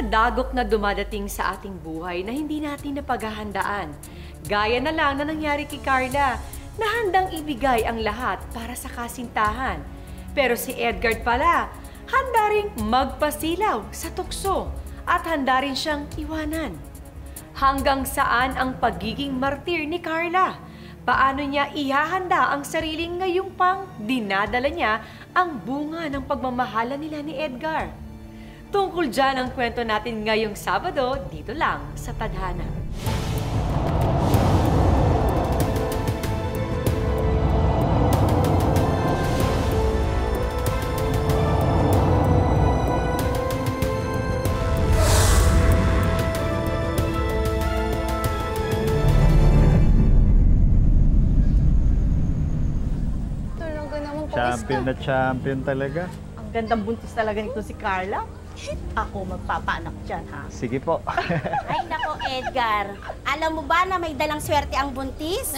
sandagok na dumadating sa ating buhay na hindi natin napaghahandaan. Gaya na lang na nangyari kay Carla, na handang ibigay ang lahat para sa kasintahan. Pero si Edgar pala, handa ring magpasilaw sa tukso at handa rin siyang iwanan. Hanggang saan ang pagiging martir ni Carla? Paano niya ihahanda ang sariling ngayong pang dinadala niya ang bunga ng pagmamahala nila ni Edgar? Tungkol dyan ang kwento natin ngayong Sabado, dito lang sa Tadhana. Champion na champion talaga. Ang gandang buntis talaga nito si Carla. Ako magpapaanak dyan, ha? Sige po. Ay, nako, Edgar. Alam mo ba na may dalang swerte ang buntis?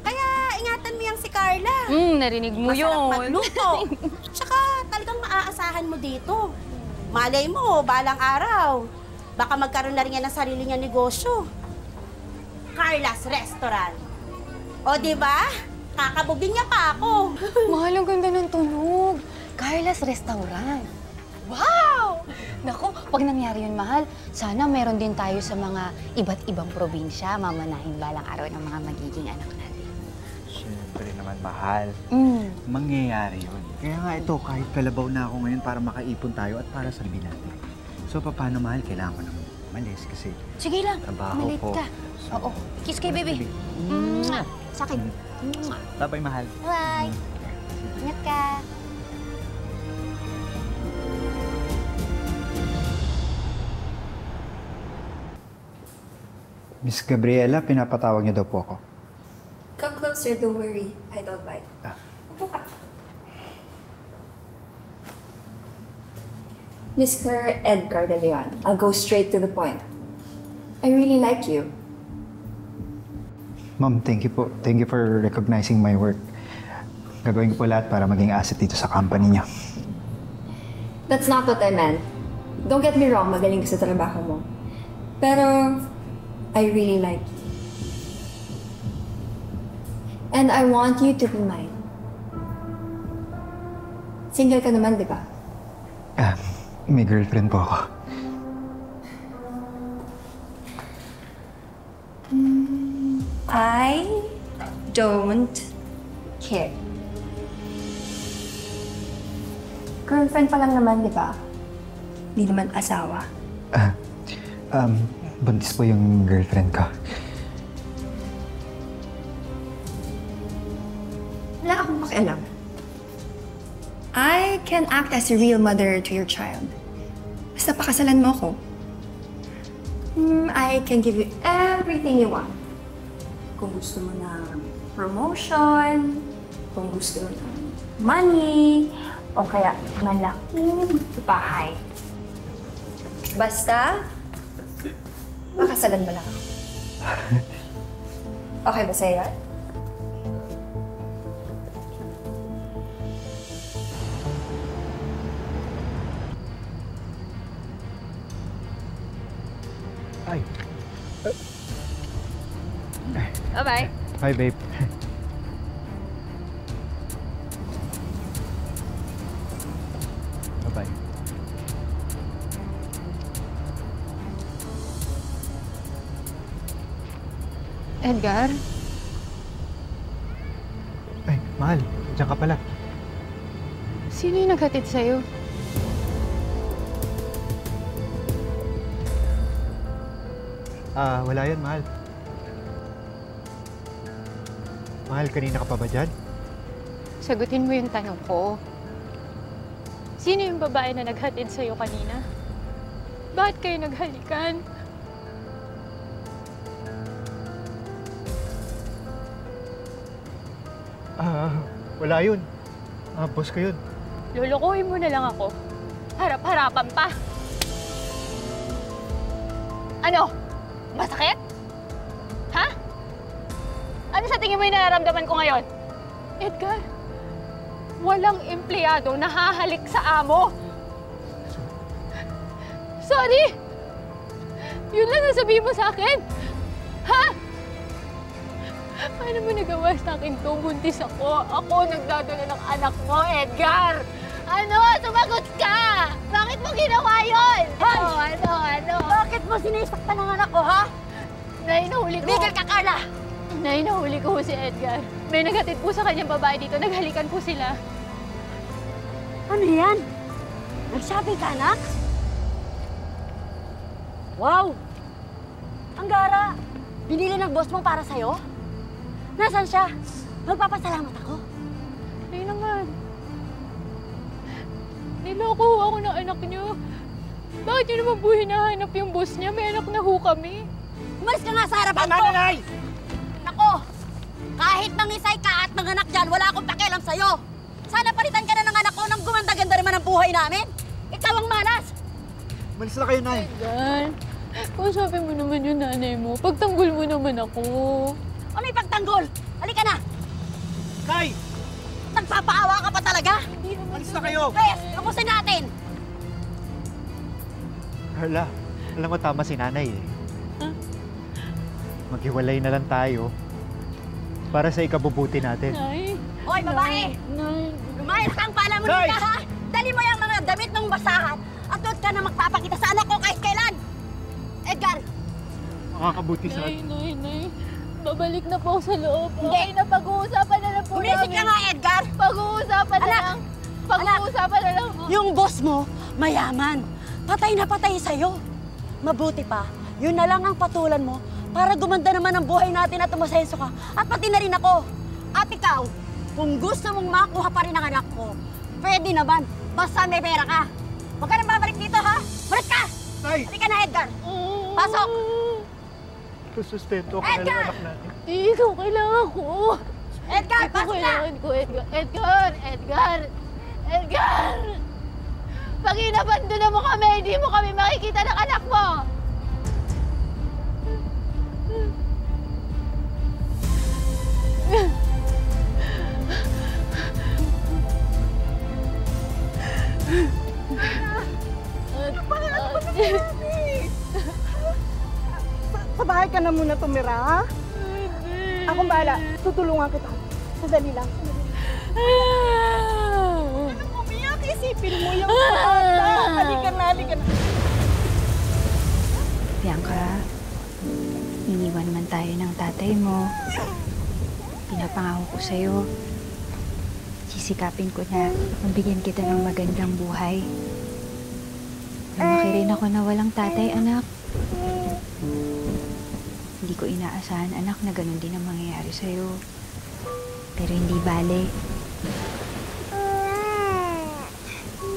Kaya ingatan mo yung si Carla. Narinig mo yun. Masarap magluto. Tsaka talagang maaasahan mo dito. Malay mo, balang araw. Baka magkaroon na rin yan ng sarili niya negosyo. Carla's Restaurant. O, di ba? Kakabugin niya pa ako. Mahal, ang ganda ng tunog. Carla's Restaurant. Wow! Naku, pag nangyari yun, Mahal, sana meron din tayo sa mga iba't ibang probinsya, mamanahin balang araw ng mga magiging anak natin. Siyempre naman, Mahal. Mangyayari yun. Kaya nga ito, kahit kalabaw na ako ngayon para makaipon tayo at para sa natin. So, paano, Mahal? Kailangan ko nang malis kasi sige lang, trabaho malate ko. ka. So, oo, kiss kay baby. Sakit. Bye-bye, Mahal. Bye. Ingat ka. Miss Gabriela, pinapatawag niyo daw po ako. Come closer, don't worry. I don't bite. Upo ka. Mr. Edgar De Leon, I'll go straight to the point. I really like you. Ma'am, thank you po. Thank you for recognizing my work. Gagawin ko po lahat para maging asset dito sa company niyo. That's not what I meant. Don't get me wrong, magaling ka sa trabaho mo. Pero, I really like you. And I want you to be mine. Single ka naman, di ba? May girlfriend po ako. I don't care. Girlfriend pa lang naman, di ba? Hindi naman asawa. Buntis po yung girlfriend ko. Wala akong pakialam. I can act as a real mother to your child. Basta pakasalan mo ko. I can give you everything you want. Kung gusto mo ng promotion, kung gusto mo ng money, o kaya malaking bahay. Basta, pakasalan mo lang ako. Okay ba sa'yo yan? Ay. Bye-bye. Hi, babe. Bye-bye. Edgar? Ay, Mahal. Diyan ka pala. Sino yung naghatid sa'yo? Wala yan, Mahal. Mahal, kanina ka pa ba dyan? Sagutin mo yung tanong ko. Sino yung babae na naghatid sa'yo kanina? Bakit kayo naghalikan? Wala yun. Boss ko yun. Lulukuhin mo na lang ako. Harap-harapan pa. Ano? Masakit? Ha? Ano sa tingin mo yung nararamdaman ko ngayon? Edgar, walang empleyado na hahalik sa amo. So sorry! Yun lang nasabihin mo sa akin? Ha? Paano mo nagawa sa akin to? Buntis ako. Ako nagdadala ng anak mo, Edgar! Ano? Sumagot ka! Bakit mo ginawa yun? Ano? Bakit mo sinisaktan ang anak ko, ha? Nay, nahuli ko. Miguel ka, Carla! Nay, nahuli ko si Edgar. May naghatid po sa kanyang babae dito. Naghalikan po sila. Ano yan? Nag-shopping ka, anak? Wow! Ang gara! Binili ng boss mo para sa'yo? Nasaan siya? Magpapasalamat ako. Nay naman. Niloko ako ng anak niyo. Bakit niyo naman po hinahanap yung boss niya? May anak na ho kami. Umalis ka nga sa harapan ko! Nanay! Nako! Kahit mangisay ka at manganak dyan, wala akong pakialam sa'yo! Sana palitan ka na ng anak ko nang gumanda-ganda naman ang buhay namin! Ikaw ang malas! Malis na kayo, Nay. Edgar, kausapin mo naman yung nanay mo. Pagtanggol mo naman ako. Ano yung pagtanggol? Halika na! Nay! Nagpapaawa ka pa talaga? Malis na kayo! Pes, tapusin natin! Carla, alam mo tama si nanay eh. Maghiwalay na lang tayo para sa ikabubuti natin. Nay. Hoy, babae! Nay. Lumayas kang pala mo Nay! dito, ha? Dali mo yung mga damit ng basahan at doon ka na magpapakita sa anak ko kahit kailan! Edgar! Makakabuti sa Nay. Babalik na po ako sa loob. Hindi. Okay na, pag-uusapan na lang po Umisik ka nga, Edgar! Pag-uusapan na Anak! lang. Pag-uusapan na lang po. Yung boss mo, mayaman. Patay na patay sa'yo. Mabuti pa, yun na lang ang patulan mo para gumanda naman ang buhay natin at umasenso ka. At pati na rin ako. At ikaw, kung gusto mong makuha pa rin ang anak ko, pwede naman. Basta may pera ka. Huwag ka nang babalik dito, ha? Balik ka! Nay! Hindi ka na, Edgar. Pasok! Susustento ka na lang, anak natin. Ikaw kailangan ko. Edgar, Ikaw pasok na! kailangan ko, Edgar! Pag inabandona mo kami, hindi mo kami makikita ng anak mo! Sa bahay ka na muna tumira, ha? Akong bahala. Tutulungan kita. Sadali lang. Ano umiyak? Isipin mo yung bata. Halika na. Bianca, iniwan man tayo ng tatay mo. Pinapangako ko sa'yo, sisikapin ko na mabigyan kita ng magandang buhay. Lumaki rin ako na walang tatay, anak. Hindi ko inaasahan, anak, na ganun din ang mangyayari sa'yo. Pero hindi bale.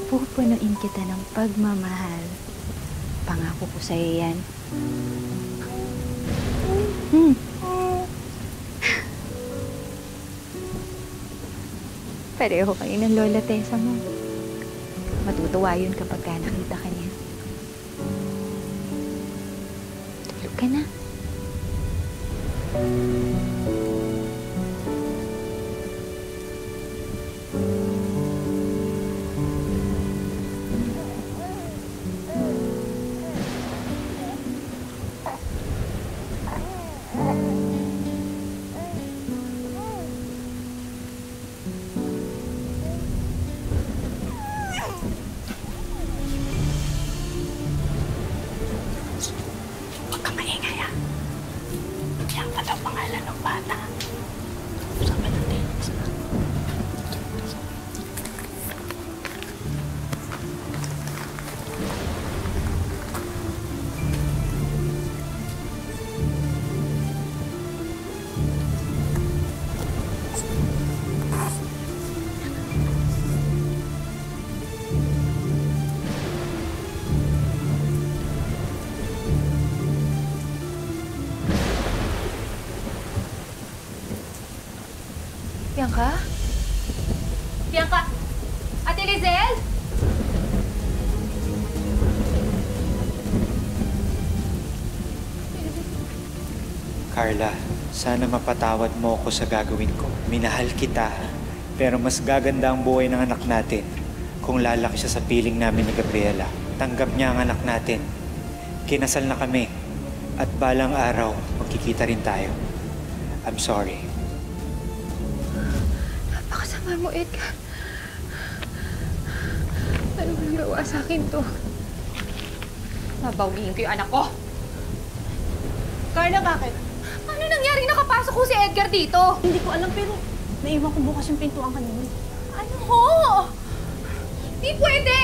Pupunuin kita ng pagmamahal. Pangako ko sa'yo yan. Pareho kayo ng Lola Tessa mo. Matutuwa yun kapag nakita ka niya. Tulog ka na. Huwag kang maingay, ha? Yan pa daw pangalan ng bata. Sabi natin. Bianca? Bianca? Ate Lizelle? Carla, sana mapatawad mo ako sa gagawin ko. Minahal kita, pero mas gaganda ang buhay ng anak natin kung lalaki siya sa piling namin ni Gabriela. Tanggap niya ang anak natin. Kinasal na kami. At balang araw, magkikita rin tayo. I'm sorry. Napakasama mo, Edgar. Ano bang gawa sa akin to? Nabawiin ko yung anak ko. Carla, bakit? Ano nangyari? Nakapasok ko si Edgar dito? Hindi ko alam, pero naiwan ko bukas yung pintuan kanina. Ano ho? Di pwede!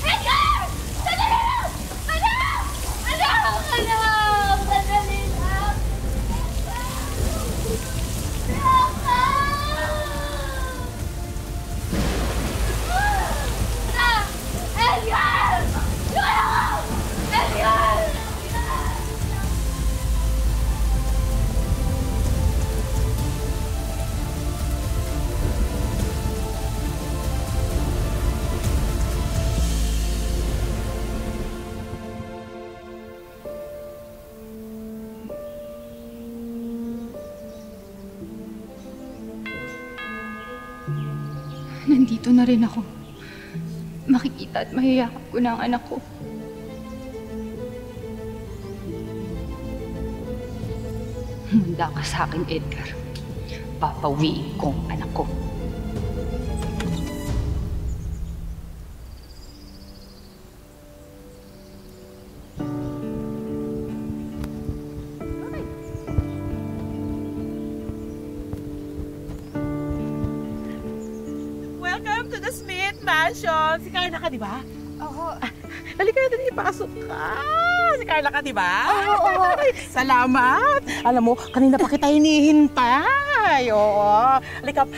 Edgar! Sandali lang! Anak! Anak! Anak! Sandali lang! Edgar! Edgar! Nandito na rin ako. Makikita at mahiyakap ko na ang anak ko. Handa ka sa akin, Edgar. Papawiin ko ang anak ko. Welcome to the Smith Mansion. Si Carla ka, di ba? Oo. Halika na din, ipasok ka. Si Carla ka, di ba? Oo. Salamat. Alam mo, kanina pa kita hinihintay. Oo. Halika,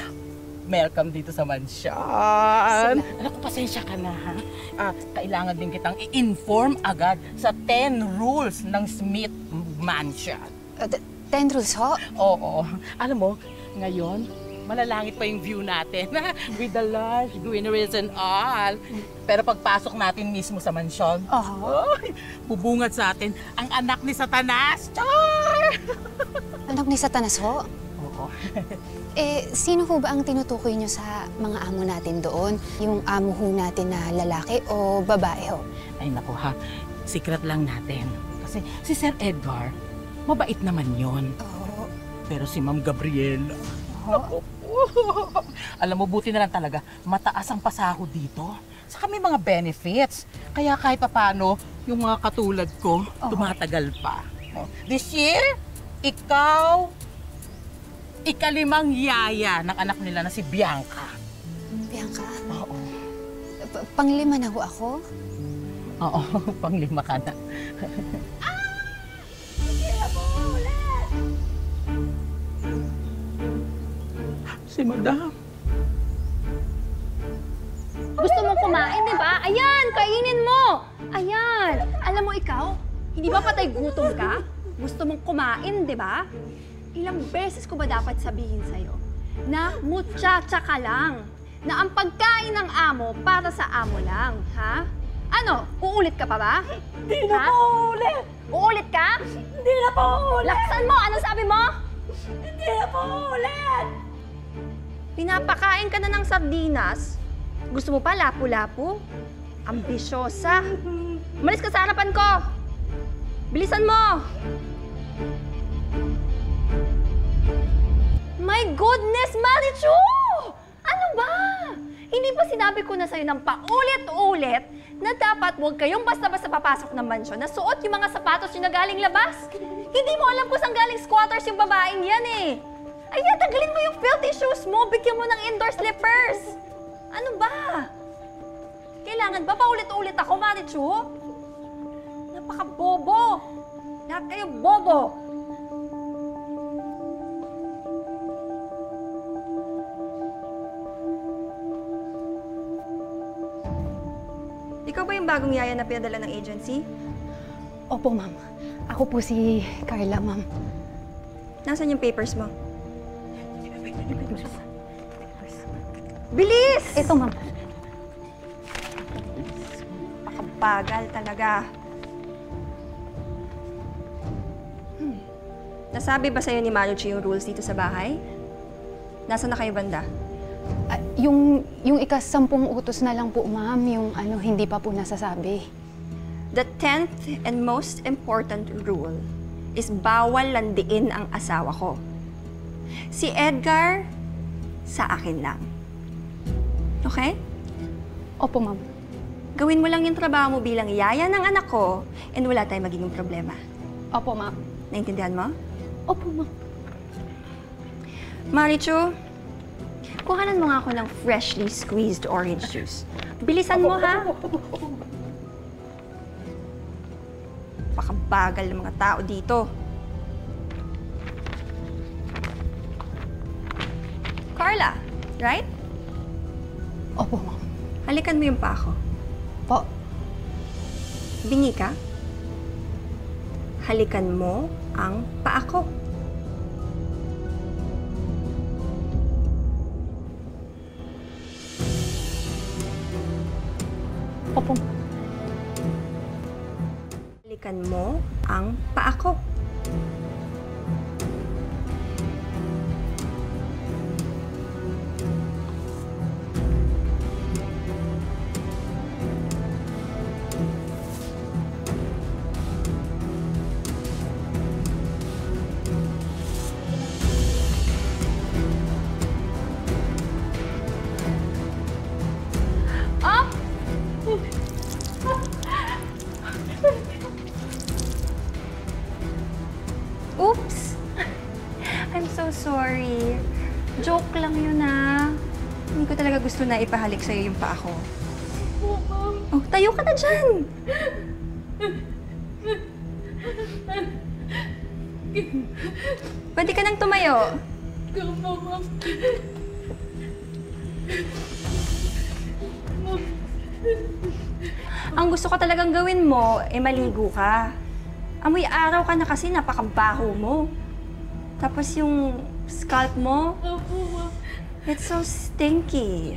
welcome dito sa mansyon. Alam ko, pasensya ka na, ha? Kailangan din kitang i-inform agad sa 10 rules ng Smith Mansion. 10 rules ho? Oo. Alam mo, ngayon, malalangit pa yung view natin. With the large greeneries and all. Pero pagpasok natin mismo sa mansyon, bubungad sa atin ang anak ni Satanas. Char! Anak ni Satanas ho? Oo. Sino ho ba ang tinutukoy niyo sa mga amo natin doon? Yung amo ho natin na lalaki o babae ho? Ay naku ha, secret lang natin. Kasi si Sir Edgar, mabait naman yon. Oo. Pero si Ma'am Gabriela, alam mo, buti na lang talaga, mataas ang pasahod dito. Saka may mga benefits. Kaya kahit papaano, yung mga katulad ko, tumatagal pa. This year, ikaw, ikalimang yaya ng anak nila na si Bianca. Bianca? Oo. Panglima na ho ako? Oo, panglima ka na. Si Madam. Gusto mong kumain, di ba? Ayan, kainin mo! Ayan! Alam mo ikaw, hindi ba patay gutom ka? Gusto mong kumain, di ba? Ilang beses ko ba dapat sabihin sa'yo na muchacha ka lang? Na ang pagkain ng amo para sa amo lang, ha? Ano? Uulit ka pa ba? Hindi na po ulit! Uulit ka? Hindi na po ulit! Laksan mo! Anong sabi mo? Hindi na po ulit! Pinapakain ka na ng sardinas. Gusto mo pa lapu-lapu? Ambisyosa. Umalis ka sa harapan ko. Bilisan mo. My goodness, Marichu! Ano ba? Hindi ba sinabi ko na sa'yo ng paulit-ulit na dapat huwag kayong basta-basta papasok ng mansyon na suot yung mga sapatos yung nagaling labas? Hindi mo alam kung saan galing squatters yung babaeng yan eh. Ayan, tagalin mo yung filthy shoes mo. Bigyan mo ng indoor slippers. Ano ba? Kailangan ba paulit-ulit ako, Marichu? Napaka-bobo. Lahat kayo bobo. Ikaw ba yung bagong yaya na pinadala ng agency? Opo, ma'am. Ako po si Carla, ma'am. Nasaan yung papers mo? Bilis! Ito, ma'am. Pakabagal talaga. Nasabi ba sa'yo ni Marucci yung rules dito sa bahay? Nasaan na kayo banda? Yung ika-10 utos na lang po, ma'am, yung hindi pa po nasasabi. The 10th and most important rule is bawal landiin ang asawa ko. Si Edgar, sa akin lang. Okay? Opo, ma'am. Gawin mo lang yung trabaho mo bilang yaya ng anak ko and wala tayong magiging problema. Opo, ma'am. Naintindihan mo? Opo, ma'am. Marichu, kuhanan mo nga ako ng freshly squeezed orange juice. Bilisan mo, ha? Pakabagal ng mga tao dito. Carla, right? Opo, ma'am. Halikan mo yung paa ko. Po. Bingi ka? Halikan mo ang paa ko. Opo. Halikan mo ang paa ko. Oops! I'm so sorry. Joke lang yun, ah. Hindi ko talaga gusto na ipahalik sa'yo yung paa ko. Oh, tayo ka na dyan! Pwede ka nang tumayo. Ang gusto ko talagang gawin mo, maligo ka. Amoy araw ka na kasi, napakabaho mo. Tapos yung scalp mo, it's so stinky.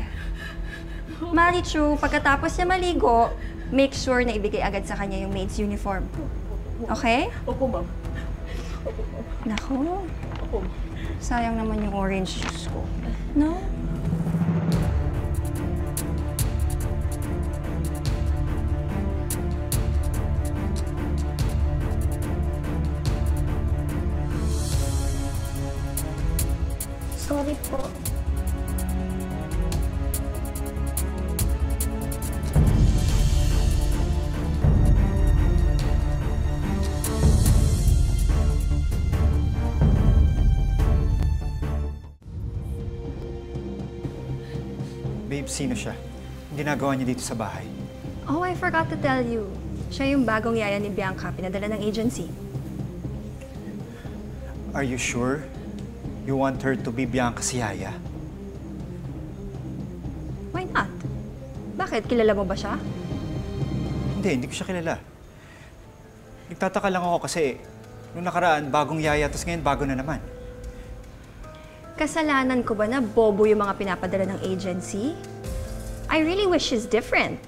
Marichu, pagkatapos niya maligo, make sure na ibigay agad sa kanya yung maid's uniform. Okay? Opo, ma'am. Naku. Sayang naman yung orange juice ko. No? Sorry po. Babe, sino siya? Ang ginagawa niya dito sa bahay? Oh, I forgot to tell you. Siya yung bagong yaya ni Bianca, pinadala ng agency. Are you sure? You want her to be Bianca's yaya? Why not? Bakit? Kilala mo ba siya? Hindi ko siya kilala. Nagtataka lang ako kasi nung nakaraan, bagong yaya, tapos ngayon bago na naman. Kasalanan ko ba na bobo yung mga pinapadala ng agency? I really wish she's different.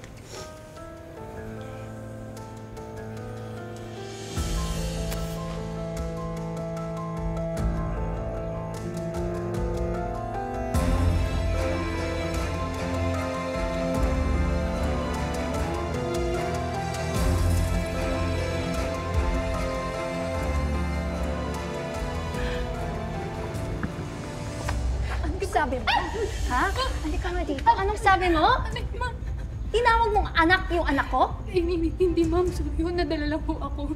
Sabi mo? Ha? Halika nga dito. Anong sabi mo? Tinawag mong anak yung anak ko? Hindi, ma'am. Sorry yun. Nadala lang po ako.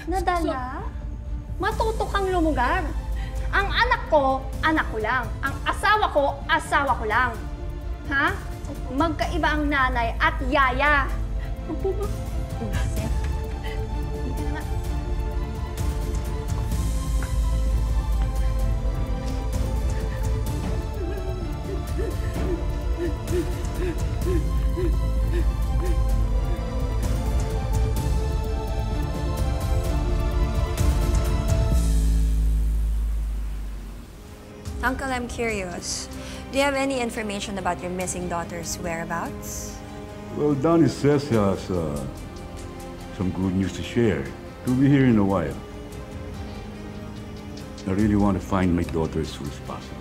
Nadala? Matuto kang lumugar. Ang anak ko lang. Ang asawa ko lang. Ha? Magkaiba ang nanay at yaya. Opo, ma'am. Dito na nga. Uncle, I'm curious. Do you have any information about your missing daughter's whereabouts? Well, Donnie says he has some good news to share. He'll be here in a while. I really want to find my daughter as soon as possible.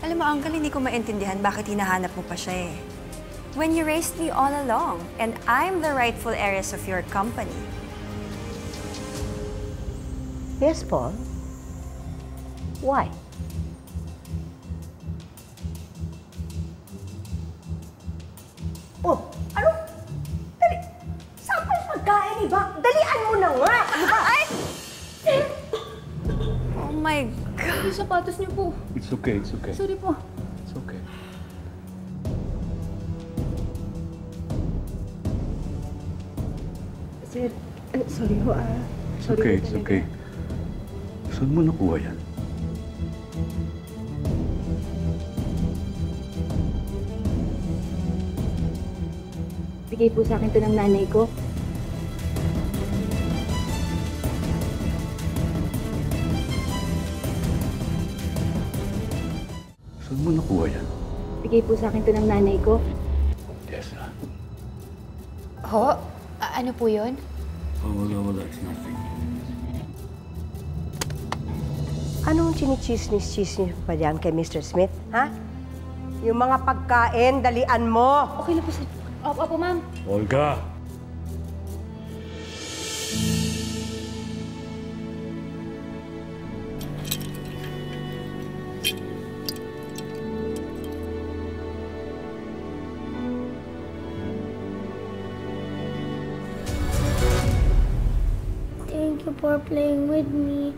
Alam mo, Uncle, hindi ko maintindihan bakit hinahanap mo pa siya eh. When you raised me all along, and I'm the rightful heiress of your company. Yes, Paul. Why? Oh, ano? Dali. Saan pa yung pagkain, iba? Dalian mo na nga! Ano ba? Ay! Oh my God. Yung sapatos niyo po. It's okay, it's okay. Sorry po. It's okay. Sir, sorry ho, It's okay, it's okay. Saan mo nakuha yan? Bigay po sa akin to ng nanay ko. Saan mo nakuha yan? Bigay po sa akin to ng nanay ko. Tessa. Ho? Ano po yun? Oh, wala. It's nothing. Anong chinichismis-chismis pa dyan kay Mr. Smith, ha? Yung mga pagkain, dalian mo! Okay na po, sir. Opo, ma'am. Olga! Thank you for playing with me.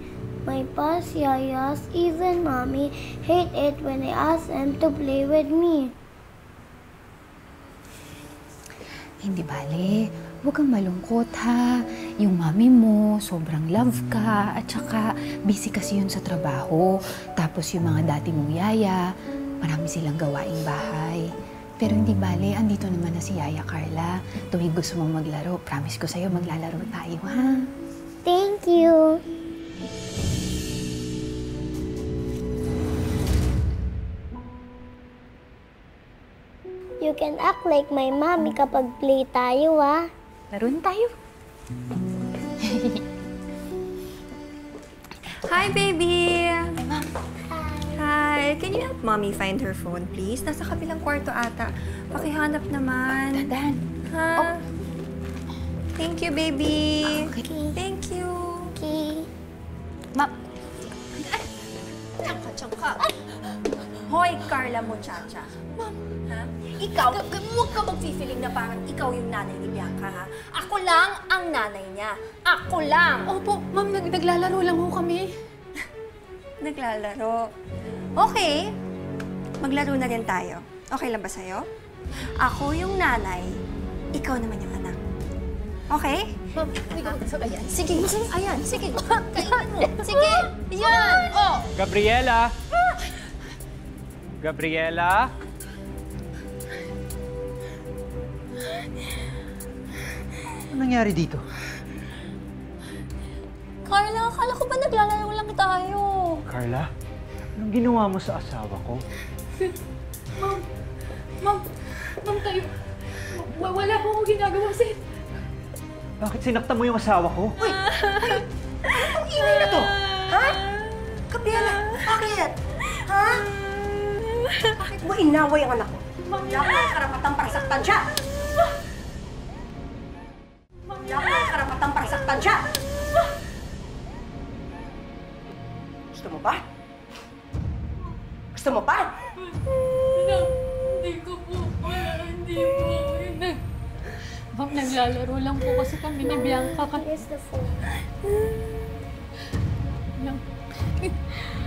My past yayas, even mommy, hate it when I ask them to play with me. Hindi bale. Huwag kang malungkot, ha? Yung mami mo, sobrang love ka. At saka, busy kasi yun sa trabaho. Tapos yung mga dati mong yaya, marami silang gawaing bahay. Pero hindi bale, andito naman na si Yaya Carla. Tuwing gusto mong maglaro, promise ko sa'yo, maglalaro tayo, ha? Thank you. You can act like my mommy kapag play tayo, ah. Laruin tayo. Hi, baby! Hi! Can you help mommy find her phone, please? Nasa kabilang kwarto ata. Pakihanap naman. Dandan. Ha? Thank you, baby. Okay. Thank you. Okay. Ma'am. Tsangka. Hoy, Carla Muchacha. Ma'am. Ha? Ikaw, huwag ka mag-feeling na parang ikaw yung nanay ni Bianca, ha? Ako lang ang nanay niya. Ako lang! Opo, ma'am. Naglalaro lang ho kami. Naglalaro. Okay. Maglaro na rin tayo. Okay lang ba sa'yo? Ako yung nanay, ikaw naman yung anak. Okay? Ma'am, ayan. Sige, ayan. Sige. Kainin mo. Sige. Yan. Oh. Gabriela! Gabriela? Ano nangyari dito? Carla, akala ko ba naglalaro lang tayo? Carla? Anong ginawa mo sa asawa ko? Ma'am, tayo. Wala po akong ginagawa, sir. Bakit sinaktan mo yung asawa ko? Uy! Ang ingay na to! Ha? Gabriela, bakit? Ha? Bakit mo inaway ang anak ko? Wala kang karapatang para saktan siya! Wala kang karapatang para saktan siya! Gusto mo ba? Gusto mo pa? Hindi ko po. Hindi po. Ma'am, naglalaro lang po kasi kami ni Bianca. Here's the phone. Lang.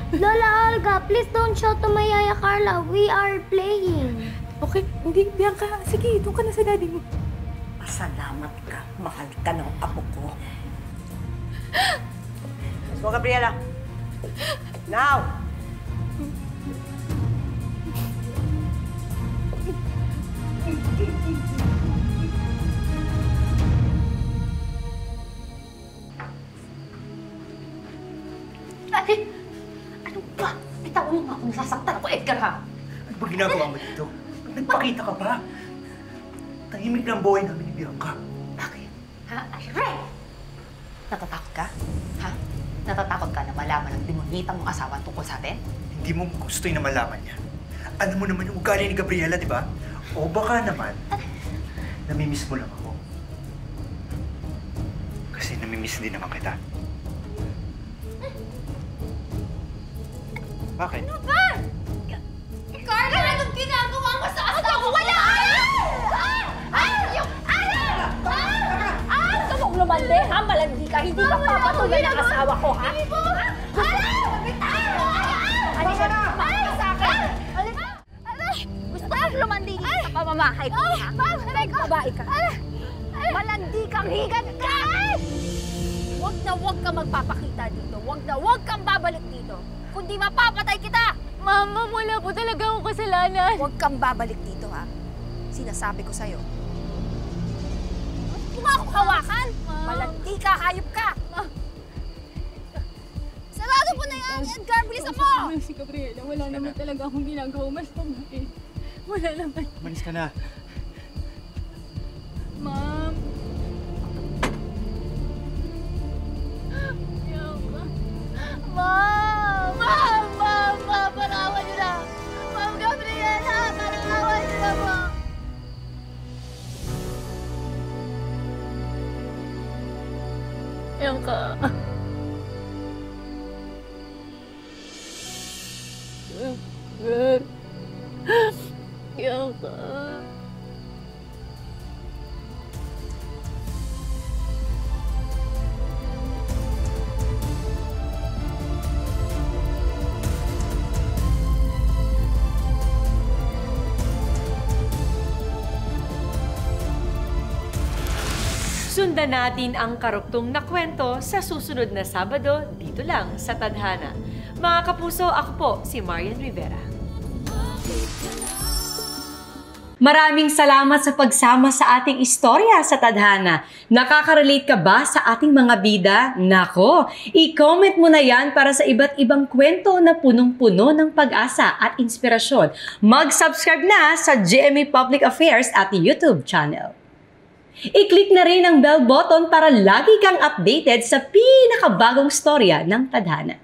Lola Olga, please don't shout to my Yaya Carla. We are playing. Okay, hindi, Bianca. Sige, doon ka na sa daddy mo. Pasalamat ka. Mahal ka ng apo ko. Let's go, Gabriela. Now! Ay! Ano ba? Bitawan mo nga kung nasasaktan ako, Edgar, ha? Ano ba ginagawa mo dito? Nagpakita ka pa? Tahimik lang buhay namin ni Bianca. Bakit? Ha? Ray! Natatakot ka? Ha? Natatakot ka na malaman ng demonitang mong asawa tungkol sa atin? Hindi mo gusto na malaman niya. Alam mo naman yung ugali ni Gabriela, di ba? O baka naman, namimiss mo lang ako. Kasi namimiss din naman kita. Bakit? Ano ba? Carla, anong ginagawa mo sa asawa ko? Wala! Gusto mong lumandi, ha? Malandi ka. Hindi ka papatuloy ng asawa ko, ha? Halika na! Sa akin! Gusto mong lumandi dito sa pamamahay ko, ha? Babae ka. Malandi kang higat ka! Huwag na huwag kang magpapakita dito. Huwag na huwag kang babalik dito. Kundi mapapatay kita! Mama, wala po talaga akong kasalanan. Huwag kang babalik dito, ha? Sinasabi ko sa'yo. Huwag mo akong hawakan! Malandi ka, hayop ka! Sarado mo na yan, Edgar! Bilisan mo! Si Gabriela, wala naman talaga akong ginagawa. Mas pamahit. Wala naman. Malis ka na. Ma'am. Ma'am! Ma'am! Ma'am! Ma'am! Parawan niyo na! Ma'am Gabriela! Parawan niyo na po! Yan ka. Yan ka. Sundan natin ang karuktong na kwento sa susunod na Sabado dito lang sa Tadhana. Mga kapuso, ako po si Marian Rivera. Maraming salamat sa pagsama sa ating istorya sa Tadhana. Nakaka-relate ka ba sa ating mga bida? Nako, i-comment mo na yan para sa iba't ibang kwento na punong-puno ng pag-asa at inspirasyon. Mag-subscribe na sa GMA Public Affairs at YouTube channel. I-click na rin ang bell button para lagi kang updated sa pinakabagong storya ng Tadhana.